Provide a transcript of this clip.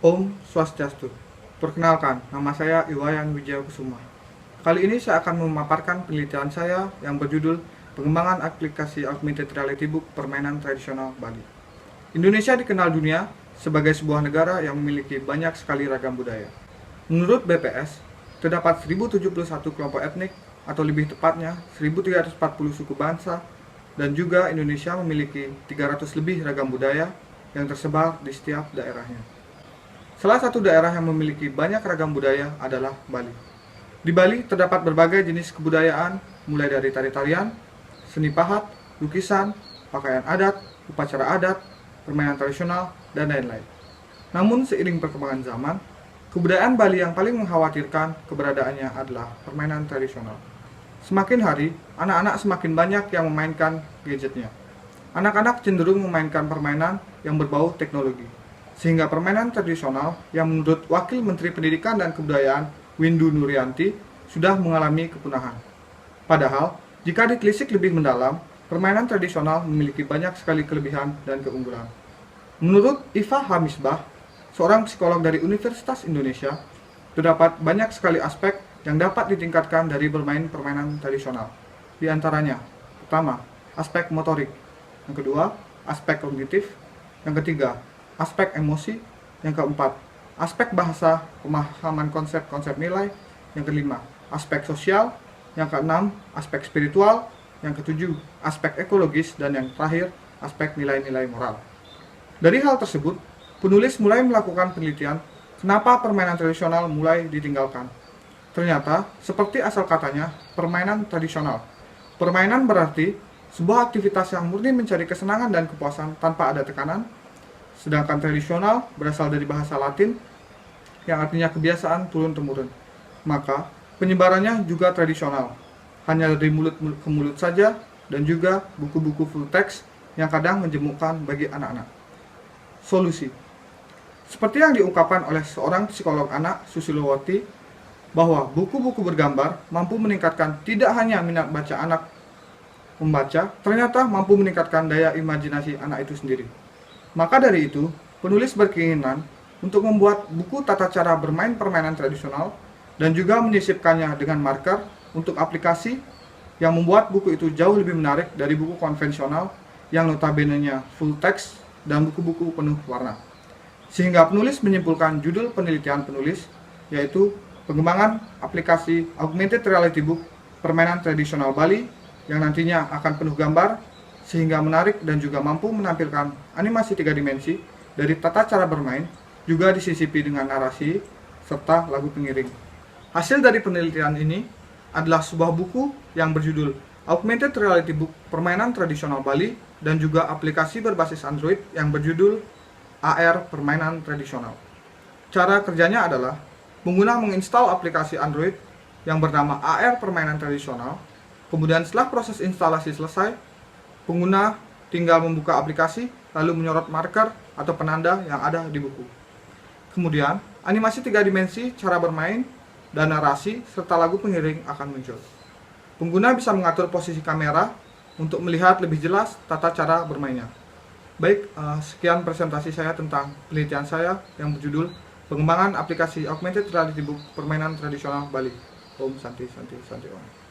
Om Swastiastu. Perkenalkan, nama saya Iwayan Wijayakusuma. Kali ini saya akan memaparkan penelitian saya yang berjudul Pengembangan Aplikasi Augmented Reality Book Permainan Tradisional Bali. Indonesia dikenal dunia sebagai sebuah negara yang memiliki banyak sekali ragam budaya. Menurut BPS, terdapat 1071 kelompok etnik atau lebih tepatnya 1340 suku bangsa, dan juga Indonesia memiliki 300 lebih ragam budaya yang tersebar di setiap daerahnya. Salah satu daerah yang memiliki banyak ragam budaya adalah Bali. Di Bali terdapat berbagai jenis kebudayaan, mulai dari tari-tarian, seni pahat, lukisan, pakaian adat, upacara adat, permainan tradisional, dan lain-lain. Namun seiring perkembangan zaman, kebudayaan Bali yang paling mengkhawatirkan keberadaannya adalah permainan tradisional. Semakin hari, anak-anak semakin banyak yang memainkan gadgetnya. Anak-anak cenderung memainkan permainan yang berbau teknologi, sehingga permainan tradisional yang menurut Wakil Menteri Pendidikan dan Kebudayaan Windu Nurianti sudah mengalami kepunahan. Padahal, jika ditelisik lebih mendalam, permainan tradisional memiliki banyak sekali kelebihan dan keunggulan. Menurut Iva Hamisbah, seorang psikolog dari Universitas Indonesia, terdapat banyak sekali aspek yang dapat ditingkatkan dari bermain permainan tradisional. Di antaranya, pertama, aspek motorik. Yang kedua, aspek kognitif. Yang ketiga, aspek emosi. Yang keempat, aspek bahasa, pemahaman konsep-konsep nilai. Yang kelima, aspek sosial. Yang keenam, aspek spiritual. Yang ketujuh, aspek ekologis. Dan yang terakhir, aspek nilai-nilai moral. Dari hal tersebut, penulis mulai melakukan penelitian kenapa permainan tradisional mulai ditinggalkan. Ternyata, seperti asal katanya, permainan tradisional. Permainan berarti sebuah aktivitas yang murni mencari kesenangan dan kepuasan tanpa ada tekanan. Sedangkan tradisional berasal dari bahasa Latin yang artinya kebiasaan turun-temurun. Maka penyebarannya juga tradisional, hanya dari mulut ke mulut saja, dan juga buku-buku full text yang kadang menjemukkan bagi anak-anak. Solusi. Seperti yang diungkapkan oleh seorang psikolog anak, Susilowati, bahwa buku-buku bergambar mampu meningkatkan tidak hanya minat baca anak membaca, ternyata mampu meningkatkan daya imajinasi anak itu sendiri. Maka dari itu, penulis berkeinginan untuk membuat buku tata cara bermain permainan tradisional dan juga menyisipkannya dengan marker untuk aplikasi yang membuat buku itu jauh lebih menarik dari buku konvensional yang notabene-nya full text dan buku-buku penuh warna. Sehingga penulis menyimpulkan judul penelitian penulis, yaitu pengembangan aplikasi Augmented Reality Book Permainan Tradisional Bali yang nantinya akan penuh gambar, sehingga menarik dan juga mampu menampilkan animasi 3 dimensi dari tata cara bermain, juga disisipi dengan narasi serta lagu pengiring. Hasil dari penelitian ini adalah sebuah buku yang berjudul Augmented Reality Book Permainan Tradisional Bali dan juga aplikasi berbasis Android yang berjudul AR Permainan Tradisional. Cara kerjanya adalah pengguna menginstal aplikasi Android yang bernama AR Permainan Tradisional. Kemudian setelah proses instalasi selesai, pengguna tinggal membuka aplikasi lalu menyorot marker atau penanda yang ada di buku. Kemudian, animasi 3 dimensi, cara bermain, dan narasi serta lagu pengiring akan muncul. Pengguna bisa mengatur posisi kamera untuk melihat lebih jelas tata cara bermainnya. Baik, sekian presentasi saya tentang penelitian saya yang berjudul Pengembangan Aplikasi Augmented Reality Book Permainan Tradisional Bali. Om Santi Santi Santi Om.